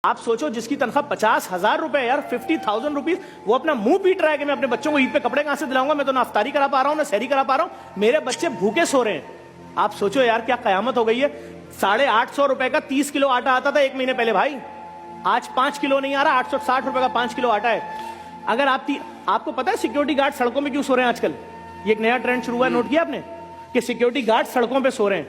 आप सोचो जिसकी तनख्वाह 50,000 रुपए, यार 50,000 रुपीज, वो अपना मुंह पीट रहा है कि मैं अपने बच्चों को ईद पे कपड़े कहां से दिलाऊंगा, मैं तो ना अफ्तारी करा पा रहा हूं ना सहरी करा पा रहा हूं, मेरे बच्चे भूखे सो रहे हैं। आप सोचो यार क्या कयामत हो गई है। 850 रुपए का 30 किलो आटा आता था एक महीने पहले भाई, आज 5 किलो नहीं आ रहा, 860 रुपए का 5 किलो आटा है। अगर आपको पता है सिक्योरिटी गार्ड सड़कों में क्यों सो रहे हैं आजकल? ये एक नया ट्रेंड शुरू हुआ है, नोट किया आपने कि सिक्योरिटी गार्ड सड़कों पे सो रहे हैं?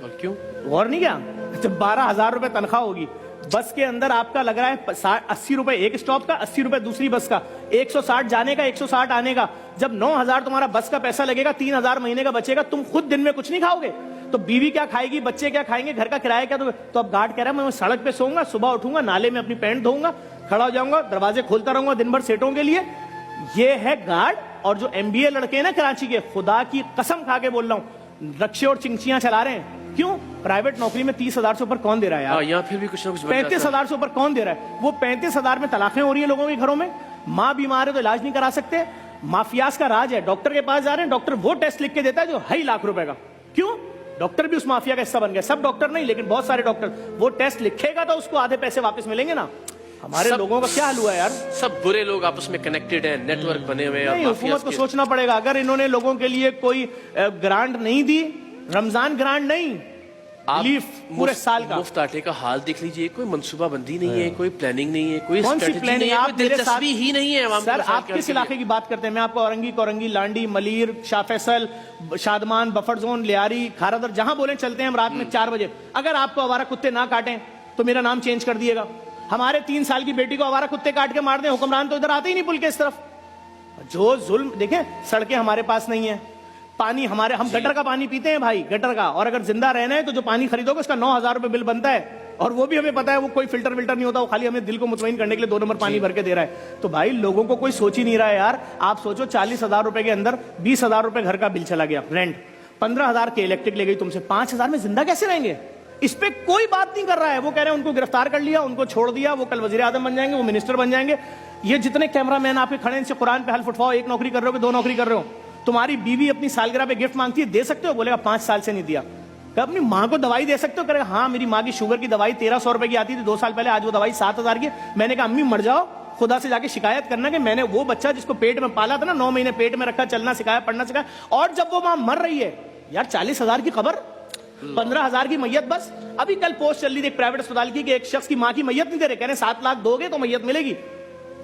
और क्यों? गौर नहीं किया? जब 12,000 रुपए तनख्वाह होगी, बस के अंदर आपका लग रहा है 80 रुपए एक स्टॉप का, 80 रुपए दूसरी बस का, 160 जाने का 160 आने का। जब 9,000 तुम्हारा बस का पैसा लगेगा, 3,000 महीने का बचेगा, तुम खुद दिन में कुछ नहीं खाओगे तो बीवी क्या खाएगी, बच्चे क्या खाएंगे, घर का किराया क्या? तो अब गार्ड कह रहा है मैं सड़क पे सोऊंगा, सुबह उठूंगा, नाले में अपनी पैंट धोऊंगा, खड़ा हो जाऊंगा, दरवाजे खोलता रहूंगा दिन भर सेटों के लिए। ये है गार्ड। और जो MBA लड़के हैं ना कराची के, खुदा की कसम खा के बोल रहा हूं, रक्शे और चिंचियां चला रहे हैं। क्यों? प्राइवेट नौकरी में 30,000 से ऊपर कौन दे रहा है यार? यहाँ फिर भी कुछ ना कुछ 35,000 से ऊपर कौन दे रहा है? वो 35,000 में तलाकें हो रही है लोगों के घरों में, माँ बीमार है तो इलाज नहीं करा सकते, माफियाज का राज है। डॉक्टर के पास जा रहे हैं, डॉक्टर वो टेस्ट लिख के देता है जो 2.5 लाख रुपए का। क्यों? डॉक्टर भी उस माफिया का हिस्सा बन गया। सब डॉक्टर नहीं, लेकिन बहुत सारे डॉक्टर। वो टेस्ट लिखेगा तो उसको आधे पैसे वापस मिलेंगे ना। हमारे लोगों का क्या हाल हुआ है यार? सब बुरे लोग आपस में कनेक्टेड हैं, नेटवर्क बने हुए हैं। हुकूमत को सोचना पड़ेगा। अगर इन्होंने लोगों के लिए कोई ग्रांट नहीं दी, रमजान ग्रांट नहीं, पूरे साल का मुफ्त आटे का हाल देख लीजिए, कोई मनसूबाबंदी नहीं है, कोई प्लानिंग नहीं है, कोई स्ट्रेटजी नहीं है, कोई दिलचस्पी ही नहीं है। सर आप किस इलाके की बात करते हैं? मैं आपको औरंगी, कोरंगी, लांडी, मलीर, शाह फैसल, शादमान, बफर जोन, लियारी, खारादर, जहां बोले चलते हैं हम रात में 4 बजे। अगर आपको आवारा कुत्ते ना काटें तो मेरा नाम चेंज कर दिएगा। हमारे 3 साल की बेटी को आवारा कुत्ते काट के मार दें, हुक्मरान तो इधर आते ही नहीं पुल के इस तरफ। जो जुल्म देखें, सड़कें हमारे पास नहीं है, पानी हमारे, हम गटर का पानी पीते हैं भाई, गटर का। और अगर जिंदा रहना है तो जो पानी खरीदोगे उसका 9,000 रुपए बिल बनता है, और वो भी हमें पता है वो कोई फिल्टर विल्टर नहीं होता, वो खाली हमें दिल को मुतमईन करने के लिए 2 नंबर पानी भर के दे रहा है। तो भाई लोगों को कोई सोच ही नहीं रहा है यार। आप सोचो 40,000 रुपए के अंदर 20,000 रुपए घर का बिल चला गया, रेंट, 15,000 के इलेक्ट्रिक ले गई तुमसे, 5,000 में जिंदा कैसे रहेंगे? इस पे कोई बात नहीं कर रहा है। वो कह रहे हैं उनको गिरफ्तार कर लिया, उनको छोड़ दिया, वो कल वजीर आजम बन जाएंगे, वो मिनिस्टर बन जाएंगे। ये जितने कैमरामैन आपके खड़े इनसे कुरान पे हल्फ उठवाओ, एक नौकरी कर रहे हो कि 2 नौकरी कर रहे हो। तुम्हारी बीवी अपनी सालगिरह पे गिफ्ट मांगती है, दे सकते हो? बोलेगा 5 साल से नहीं दिया। अपनी माँ को दवाई दे सकते हो? करेगा हाँ मेरी माँ की शुगर की दवाई 1,300 रुपए की आती थी 2 साल पहले, आज वो दवाई 7,000 की। मैंने कहा अम्मी मर जाओ, खुदा से जाके शिकायत करना कि मैंने वो बच्चा जिसको पेट में पाला था ना, 9 महीने पेट में रखा, चलना सिखाया, पढ़ना सिखाया, और जब वो माँ मर रही है यार, 40,000 की खबर, 15,000 की मैयत। बस अभी कल पोस्ट चल रही थी एक प्राइवेट अस्पताल की कि एक शख्स की माँ की मैयत नहीं दे रहे, कह रहे 7 लाख दोगे तो मैयत मिलेगी।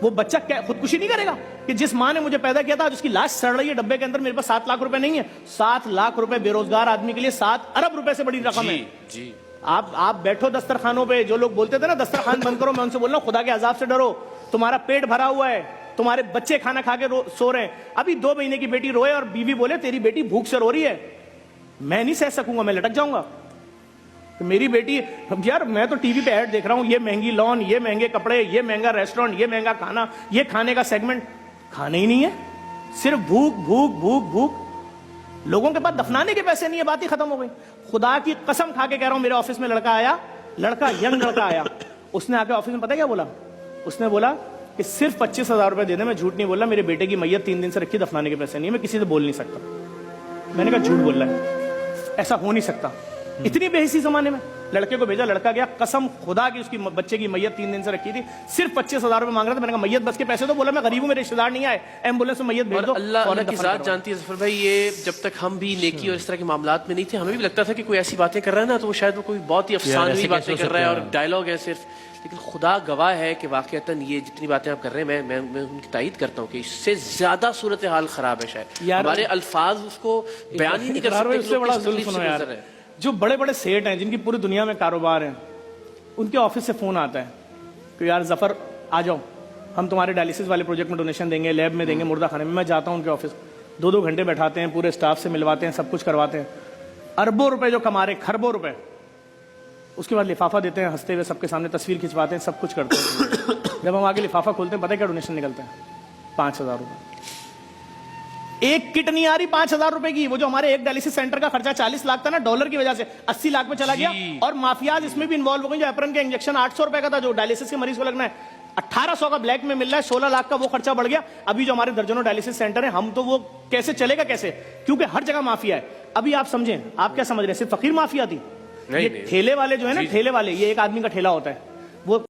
वो बच्चा क्या खुदकुशी नहीं करेगा कि जिस माँ ने मुझे पैदा किया था आज उसकी लाश सड़ रही है डब्बे के अंदर, मेरे पास 7 लाख रुपए नहीं है? 7 लाख रुपए बेरोजगार आदमी के लिए 7 अरब रुपए से बड़ी रकम है जी। आप बैठो दस्तरखानों पे, जो लोग बोलते थे ना दस्तरखान बंद करो, मैं उनसे बोल रहा हूं खुदा के अजाब से डरो। तुम्हारा पेट भरा हुआ है, तुम्हारे बच्चे खाना खा के सो रहे हैं। अभी 2 महीने की बेटी रोए और बीवी बोले तेरी बेटी भूख से रो रही है, मैं नहीं सह सकूंगा, मैं लटक जाऊंगा। तो मेरी बेटी, यार मैं तो टीवी पे ऐड देख रहा हूं, ये महंगी लॉन, ये महंगे कपड़े, ये महंगा रेस्टोरेंट, ये महंगा खाना, ये खाने का सेगमेंट, खाने ही नहीं है, सिर्फ भूख भूख भूख भूख। लोगों के पास दफनाने के पैसे नहीं है, बात ही खत्म हो गई। खुदा की कसम खा के कह रहा हूं, मेरे ऑफिस में लड़का आया, यंग लड़का आया, उसने आके ऑफिस में पता क्या बोला? उसने बोला कि सिर्फ 25,000 रुपए दे दे, मैं झूठ नहीं बोल रहा, मेरे बेटे की मैयत 3 दिन से रखी, दफनाने के पैसे नहीं है, मैं किसी से बोल नहीं सकता। मैंने कहा झूठ बोल रहा है, ऐसा हो नहीं सकता। इतनी बेहिसी जमाने में लड़के को भेजा, लड़का गया, कसम खुदा की उसकी बच्चे की मैयत 3 दिन से रखी थी, सिर्फ 25,000 रुपए मांग रहा था। मैंने कहा मैयत बस के पैसे तो, बोला मैं गरीब हूं, मेरे रिश्तेदार नहीं आए, एम्बुलेंस में मैयत भेज दो। अल्लाह की जात जानती है जफर भाई, ये जब तक हम भी नेकी और इस तरह के मामलात में नहीं थे, हमें भी लगता था कि कोई ऐसी बातें कर रहा है ना तो वो शायद वो कोई बहुत ही अफसानवी बातें कर रहा है और डायलॉग है सिर्फ। लेकिन खुदा गवाह है कि वाकईतन ये जितनी बातें आप कर रहे हैं, मैं उनकी तायद करता हूँ कि इससे ज्यादा सूरत हाल खराब है। शायद हमारे अल्फाज उसको बयान ही नहीं कर सकते। जो बड़े बड़े सेठ हैं जिनकी पूरी दुनिया में कारोबार है, उनके ऑफिस से फोन आता है कि यार जफर आ जाओ, हम तुम्हारे डायलिसिस वाले प्रोजेक्ट में डोनेशन देंगे, लैब में देंगे, मुर्दा खाने में। मैं जाता हूं उनके ऑफिस, 2-2 घंटे बैठाते हैं, पूरे स्टाफ से मिलवाते हैं, सब कुछ करवाते हैं, अरबों रुपए जो कमा रहे, खरबों रुपए। उसके बाद लिफाफा देते हैं, हंसते हुए सबके सामने तस्वीर खिंचवाते हैं, सब कुछ करते हैं। जब हम आगे लिफाफा खोलते हैं, पता है क्या डोनेशन निकलता है? 5,000 रुपए। एक किट नहीं आ रही 5,000 रुपए की। वो जो हमारे एक डायलिसिस सेंटर का खर्चा 40 लाख था ना, डॉलर की वजह से 80 लाख में चला गया। और माफियाज इसमें भी इन्वॉल्व हो गए। जो एप्रन के इंजेक्शन 800 रुपए का था, जो डायलिसिस के मरीज को लगना है, 1800 का ब्लैक में मिल रहा है, 16 लाख का वो खर्चा बढ़ गया। अभी जो हमारे दर्जनों डायलिसिस सेंटर है, हम तो वो कैसे चलेगा कैसे? क्योंकि हर जगह माफिया है। अभी आप समझें, आप क्या समझ रहे हैं सिर्फ फकीर माफिया थी? ये ठेले वाले जो है ना, ठेले वाले, ये एक आदमी का ठेला होता है, वो